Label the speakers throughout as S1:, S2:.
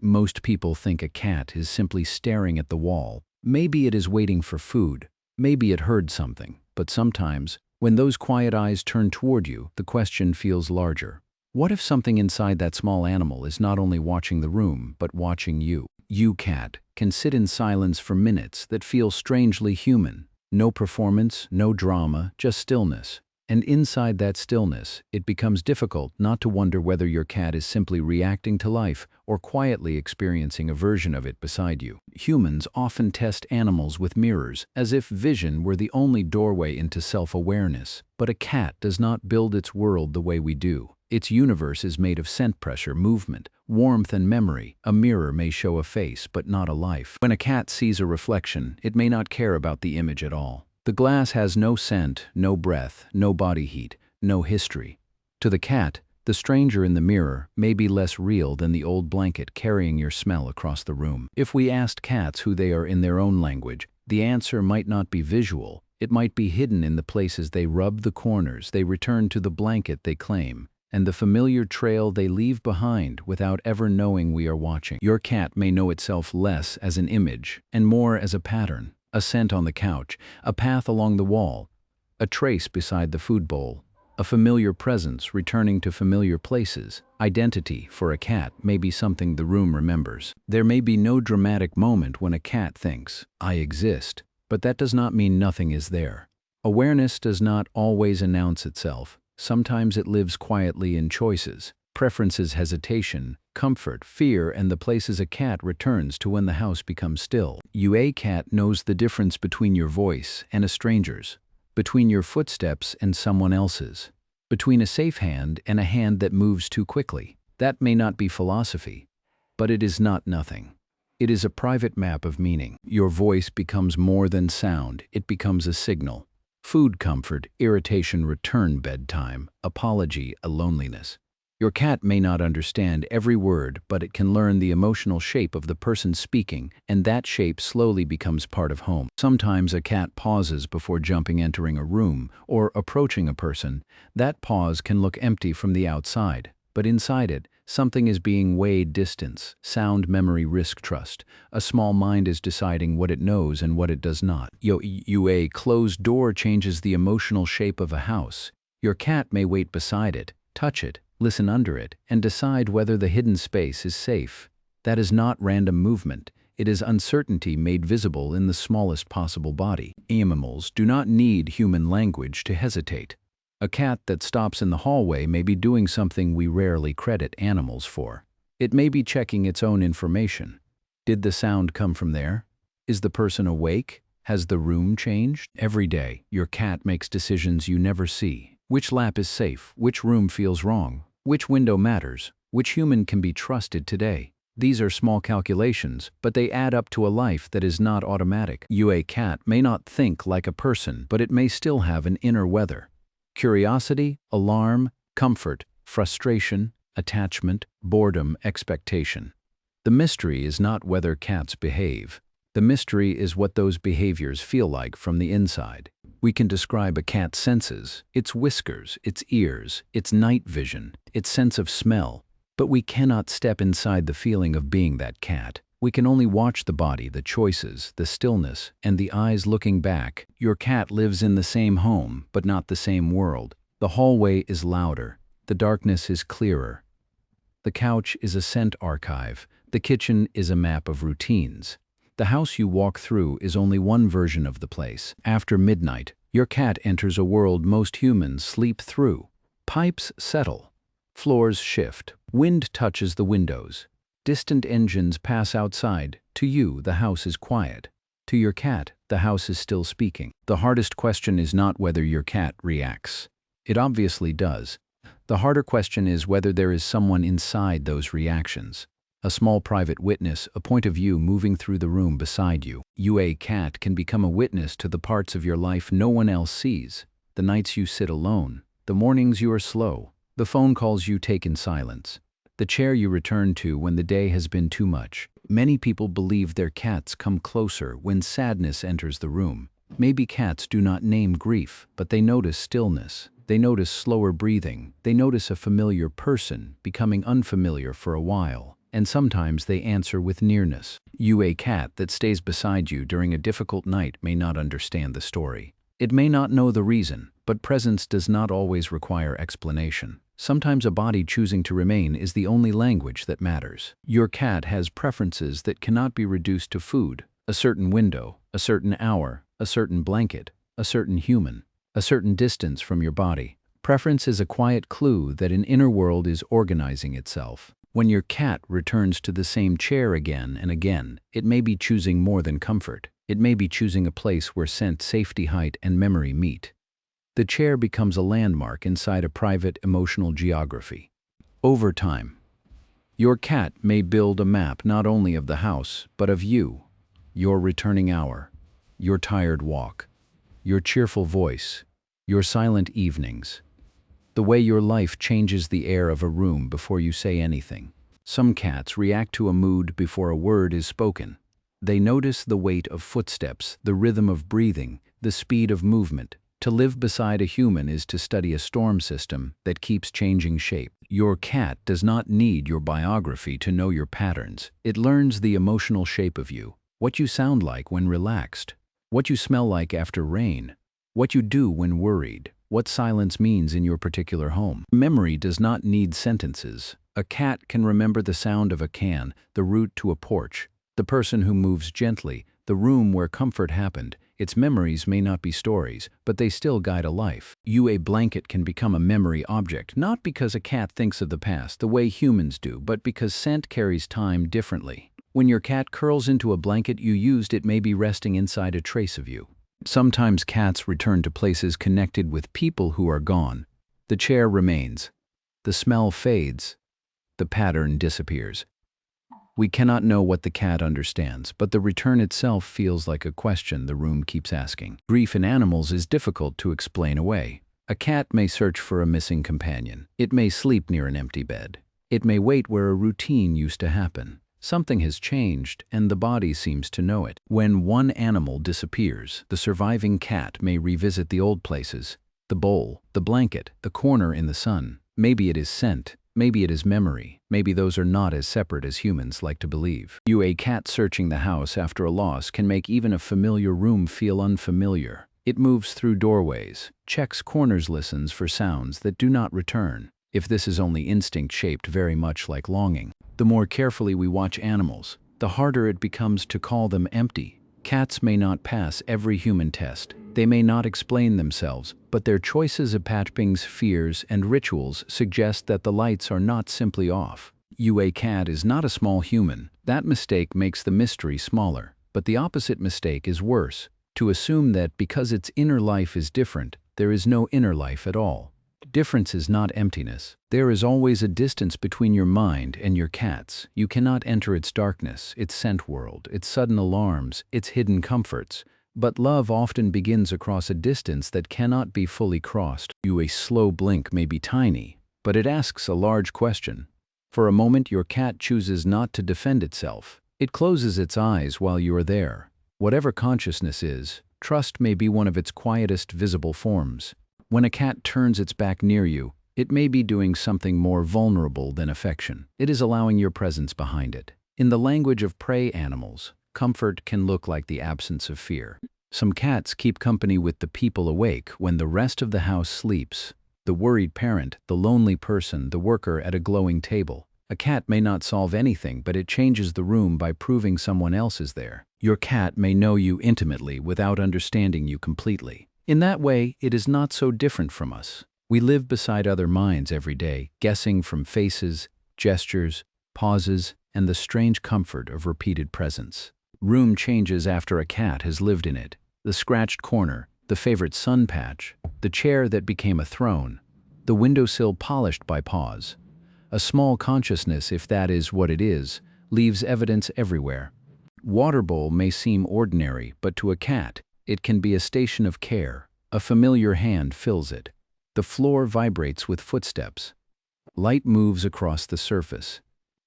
S1: Most people think a cat is simply staring at the wall. Maybe it is waiting for food. Maybe it heard something. But sometimes, when those quiet eyes turn toward you, the question feels larger. What if something inside that small animal is not only watching the room, but watching you? You, cat, can sit in silence for minutes that feel strangely human. No performance, no drama, just stillness. And inside that stillness, it becomes difficult not to wonder whether your cat is simply reacting to life or quietly experiencing a version of it beside you. Humans often test animals with mirrors, as if vision were the only doorway into self-awareness. But a cat does not build its world the way we do. Its universe is made of scent pressure, movement, warmth, and memory. A mirror may show a face, but not a life. When a cat sees a reflection, it may not care about the image at all. The glass has no scent, no breath, no body heat, no history. To the cat, the stranger in the mirror may be less real than the old blanket carrying your smell across the room. If we asked cats who they are in their own language, the answer might not be visual. It might be hidden in the places they rub, the corners they return to, the blanket they claim, and the familiar trail they leave behind without ever knowing we are watching. Your cat may know itself less as an image and more as a pattern. A scent on the couch, a path along the wall, a trace beside the food bowl, a familiar presence returning to familiar places. Identity, for a cat, may be something the room remembers. There may be no dramatic moment when a cat thinks, "I exist," but that does not mean nothing is there. Awareness does not always announce itself. Sometimes it lives quietly in choices, preferences, hesitation, comfort, fear, and the places a cat returns to when the house becomes still. A cat knows the difference between your voice and a stranger's, between your footsteps and someone else's, between a safe hand and a hand that moves too quickly. That may not be philosophy, but it is not nothing. It is a private map of meaning. Your voice becomes more than sound. It becomes a signal. Food, comfort, irritation, return, bedtime, apology, a loneliness. Your cat may not understand every word, but it can learn the emotional shape of the person speaking, and that shape slowly becomes part of home. Sometimes a cat pauses before entering a room or approaching a person. That pause can look empty from the outside, but inside it, something is being weighed: distance, sound, memory, risk, trust. A small mind is deciding what it knows and what it does not. A closed door changes the emotional shape of a house. Your cat may wait beside it, touch it, listen under it, and decide whether the hidden space is safe. That is not random movement. It is uncertainty made visible in the smallest possible body. Animals do not need human language to hesitate. A cat that stops in the hallway may be doing something we rarely credit animals for. It may be checking its own information. Did the sound come from there? Is the person awake? Has the room changed? Every day, your cat makes decisions you never see. Which lap is safe? Which room feels wrong? Which window matters? Which human can be trusted today? These are small calculations, but they add up to a life that is not automatic. A cat may not think like a person, but it may still have an inner weather. Curiosity, alarm, comfort, frustration, attachment, boredom, expectation. The mystery is not whether cats behave. The mystery is what those behaviors feel like from the inside. We can describe a cat's senses, its whiskers, its ears, its night vision, its sense of smell, but we cannot step inside the feeling of being that cat. We can only watch the body, the choices, the stillness, and the eyes looking back. Your cat lives in the same home, but not the same world. The hallway is louder. The darkness is clearer. The couch is a scent archive. The kitchen is a map of routines. The house you walk through is only one version of the place. After midnight, your cat enters a world most humans sleep through. Pipes settle. Floors shift. Wind touches the windows. Distant engines pass outside. To you, the house is quiet. To your cat, the house is still speaking. The hardest question is not whether your cat reacts. It obviously does. The harder question is whether there is someone inside those reactions. A small private witness, a point of view moving through the room beside you. A cat can become a witness to the parts of your life no one else sees. The nights you sit alone, the mornings you are slow, the phone calls you take in silence, the chair you return to when the day has been too much. Many people believe their cats come closer when sadness enters the room. Maybe cats do not name grief, but they notice stillness. They notice slower breathing. They notice a familiar person becoming unfamiliar for a while. and sometimes they answer with nearness. A cat that stays beside you during a difficult night may not understand the story. It may not know the reason, but presence does not always require explanation. Sometimes a body choosing to remain is the only language that matters. Your cat has preferences that cannot be reduced to food, a certain window, a certain hour, a certain blanket, a certain human, a certain distance from your body. Preference is a quiet clue that an inner world is organizing itself. When your cat returns to the same chair again and again, it may be choosing more than comfort. It may be choosing a place where scent, safety, height, and memory meet. The chair becomes a landmark inside a private emotional geography. Over time, your cat may build a map not only of the house, but of you, your returning hour, your tired walk, your cheerful voice, your silent evenings, the way your life changes the air of a room before you say anything. Some cats react to a mood before a word is spoken. They notice the weight of footsteps, the rhythm of breathing, the speed of movement. To live beside a human is to study a storm system that keeps changing shape. Your cat does not need your biography to know your patterns. It learns the emotional shape of you, what you sound like when relaxed, what you smell like after rain, what you do when worried, what silence means in your particular home. Memory does not need sentences. A cat can remember the sound of a can, the route to a porch, the person who moves gently, the room where comfort happened. Its memories may not be stories, but they still guide a life. A blanket can become a memory object, not because a cat thinks of the past the way humans do, but because scent carries time differently. When your cat curls into a blanket you used, it may be resting inside a trace of you. Sometimes cats return to places connected with people who are gone. The chair remains. The smell fades. The pattern disappears. We cannot know what the cat understands, but the return itself feels like a question the room keeps asking. Grief in animals is difficult to explain away. A cat may search for a missing companion. It may sleep near an empty bed. It may wait where a routine used to happen. Something has changed, and the body seems to know it. When one animal disappears, the surviving cat may revisit the old places, the bowl, the blanket, the corner in the sun. Maybe it is scent. Maybe it is memory. Maybe those are not as separate as humans like to believe. A cat searching the house after a loss can make even a familiar room feel unfamiliar. It moves through doorways, checks corners, listens for sounds that do not return. If this is only instinct shaped very much like longing. The more carefully we watch animals, the harder it becomes to call them empty. Cats may not pass every human test. They may not explain themselves, but their choices of patchings, fears, and rituals suggest that the lights are not simply off. A cat is not a small human. That mistake makes the mystery smaller. But the opposite mistake is worse, to assume that because its inner life is different, there is no inner life at all. Difference is not emptiness. There is always a distance between your mind and your cat's. You cannot enter its darkness, its scent world, its sudden alarms, its hidden comforts. But love often begins across a distance that cannot be fully crossed. A slow blink may be tiny, but it asks a large question. For a moment your cat chooses not to defend itself. It closes its eyes while you are there. Whatever consciousness is, trust may be one of its quietest visible forms. When a cat turns its back near you, it may be doing something more vulnerable than affection. It is allowing your presence behind it. In the language of prey animals, comfort can look like the absence of fear. Some cats keep company with the people awake when the rest of the house sleeps. The worried parent, the lonely person, the worker at a glowing table. A cat may not solve anything, but it changes the room by proving someone else is there. Your cat may know you intimately without understanding you completely. In that way, it is not so different from us. We live beside other minds every day, guessing from faces, gestures, pauses, and the strange comfort of repeated presence. Room changes after a cat has lived in it. The scratched corner, the favorite sun patch, the chair that became a throne, the windowsill polished by paws. A small consciousness, if that is what it is, leaves evidence everywhere. Water bowl may seem ordinary, but to a cat, it can be a station of care. A familiar hand fills it. The floor vibrates with footsteps. Light moves across the surface.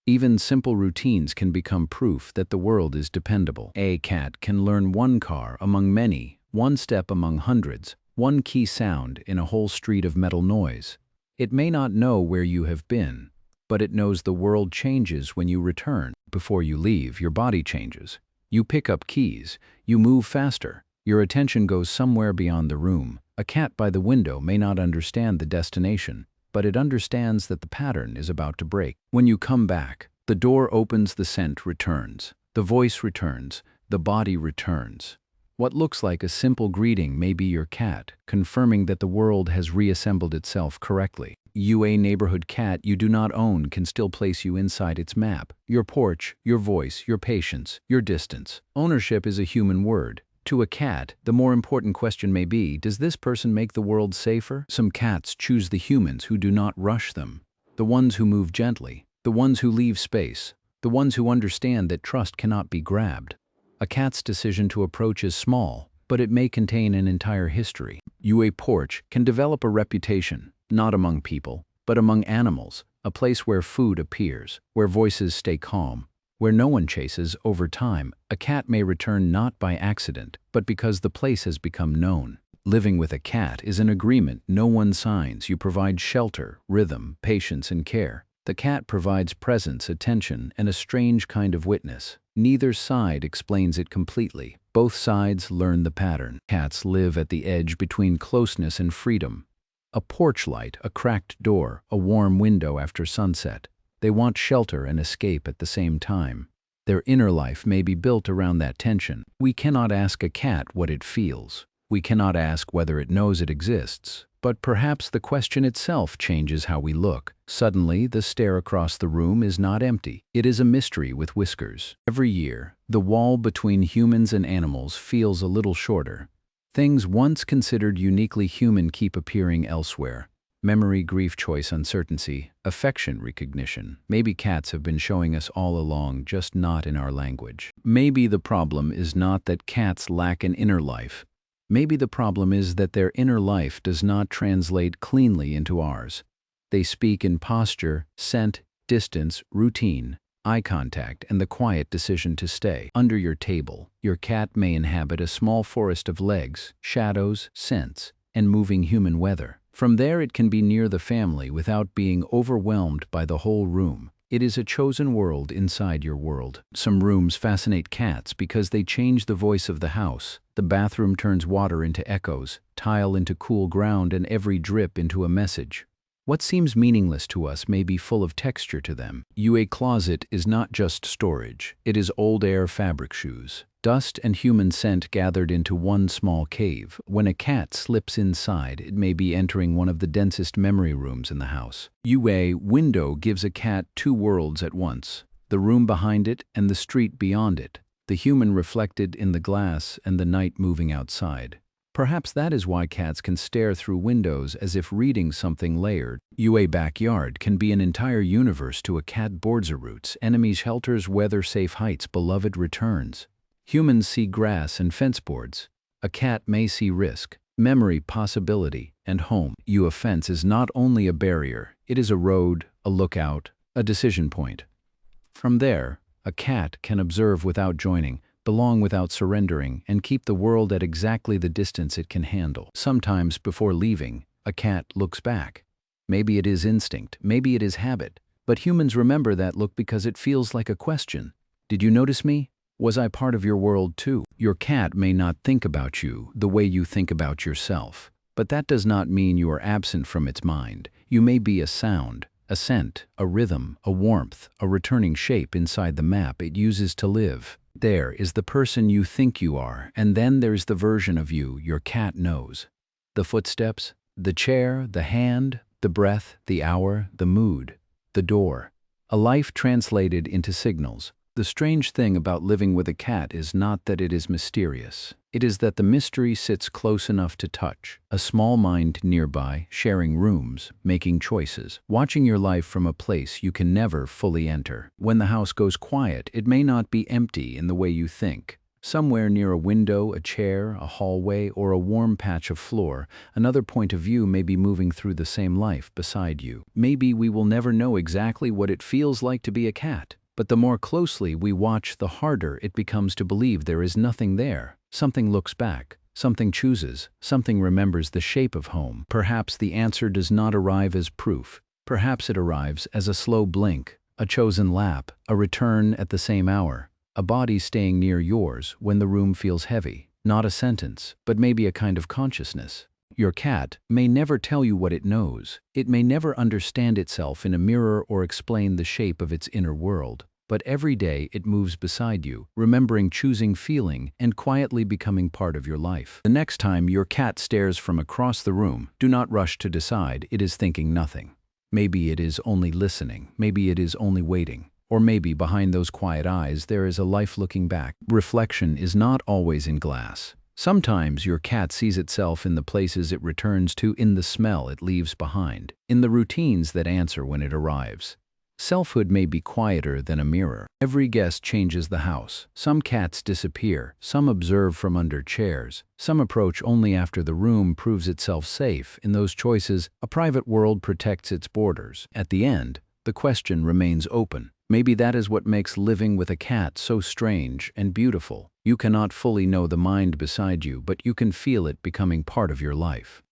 S1: Even simple routines can become proof that the world is dependable. A cat can learn one car among many, one step among hundreds, one key sound in a whole street of metal noise. It may not know where you have been, but it knows the world changes when you return. Before you leave, your body changes. You pick up keys. You move faster. Your attention goes somewhere beyond the room. A cat by the window may not understand the destination, but it understands that the pattern is about to break. When you come back, the door opens, the scent returns, the voice returns, the body returns. What looks like a simple greeting may be your cat, confirming that the world has reassembled itself correctly. A neighborhood cat you do not own can still place you inside its map. Your porch, your voice, your patience, your distance. Ownership is a human word. To a cat, the more important question may be, does this person make the world safer? Some cats choose the humans who do not rush them, the ones who move gently, the ones who leave space, the ones who understand that trust cannot be grabbed. A cat's decision to approach is small, but it may contain an entire history. A porch can develop a reputation, not among people, but among animals, a place where food appears, where voices stay calm, where no one chases. Over time, a cat may return not by accident, but because the place has become known. Living with a cat is an agreement no one signs. You provide shelter, rhythm, patience, and care. The cat provides presence, attention, and a strange kind of witness. Neither side explains it completely. Both sides learn the pattern. Cats live at the edge between closeness and freedom. A porch light, a cracked door, a warm window after sunset. They want shelter and escape at the same time. Their inner life may be built around that tension. We cannot ask a cat what it feels. We cannot ask whether it knows it exists. But perhaps the question itself changes how we look. Suddenly, the stare across the room is not empty. It is a mystery with whiskers. Every year, the wall between humans and animals feels a little shorter. Things once considered uniquely human keep appearing elsewhere. Memory, grief, choice, uncertainty, affection, recognition. Maybe cats have been showing us all along, just not in our language. Maybe the problem is not that cats lack an inner life. Maybe the problem is that their inner life does not translate cleanly into ours. They speak in posture, scent, distance, routine, eye contact, and the quiet decision to stay. Under your table, your cat may inhabit a small forest of legs, shadows, scents, and moving human weather. From there it can be near the family without being overwhelmed by the whole room. It is a chosen world inside your world. Some rooms fascinate cats because they change the voice of the house. The bathroom turns water into echoes, tile into cool ground, and every drip into a message. What seems meaningless to us may be full of texture to them. A closet is not just storage. It is old air, fabric, shoes. Dust and human scent gathered into one small cave. When a cat slips inside, it may be entering one of the densest memory rooms in the house. A window gives a cat two worlds at once, the room behind it and the street beyond it, the human reflected in the glass and the night moving outside. Perhaps that is why cats can stare through windows as if reading something layered. A backyard can be an entire universe to a cat. Boards or roots, enemy shelters, weather-safe heights, beloved returns. Humans see grass and fence boards. A cat may see risk, memory, possibility, and home. A fence is not only a barrier, it is a road, a lookout, a decision point. From there, a cat can observe without joining, belong without surrendering, and keep the world at exactly the distance it can handle. Sometimes, before leaving, a cat looks back. Maybe it is instinct, maybe it is habit, but humans remember that look because it feels like a question. Did you notice me? Was I part of your world too? Your cat may not think about you the way you think about yourself, but that does not mean you are absent from its mind. You may be a sound, a scent, a rhythm, a warmth, a returning shape inside the map it uses to live. There is the person you think you are, and then there's the version of you your cat knows. The footsteps, the chair, the hand, the breath, the hour, the mood, the door. A life translated into signals. The strange thing about living with a cat is not that it is mysterious. It is that the mystery sits close enough to touch. A small mind nearby, sharing rooms, making choices, watching your life from a place you can never fully enter. When the house goes quiet, it may not be empty in the way you think. Somewhere near a window, a chair, a hallway, or a warm patch of floor, another point of view may be moving through the same life beside you. Maybe we will never know exactly what it feels like to be a cat. But the more closely we watch, the harder it becomes to believe there is nothing there. Something looks back, something chooses, something remembers the shape of home. Perhaps the answer does not arrive as proof. Perhaps it arrives as a slow blink, a chosen lap, a return at the same hour, a body staying near yours when the room feels heavy. Not a sentence, but maybe a kind of consciousness. Your cat may never tell you what it knows. It may never understand itself in a mirror or explain the shape of its inner world. But every day it moves beside you, remembering, choosing, feeling, and quietly becoming part of your life. The next time your cat stares from across the room, do not rush to decide it is thinking nothing. Maybe it is only listening, maybe it is only waiting. Or maybe behind those quiet eyes there is a life looking back. Reflection is not always in glass. Sometimes your cat sees itself in the places it returns to, in the smell it leaves behind, in the routines that answer when it arrives. Selfhood may be quieter than a mirror. Every guest changes the house. Some cats disappear, some observe from under chairs, some approach only after the room proves itself safe. In those choices, a private world protects its borders. At the end, the question remains open. Maybe that is what makes living with a cat so strange and beautiful. You cannot fully know the mind beside you, but you can feel it becoming part of your life.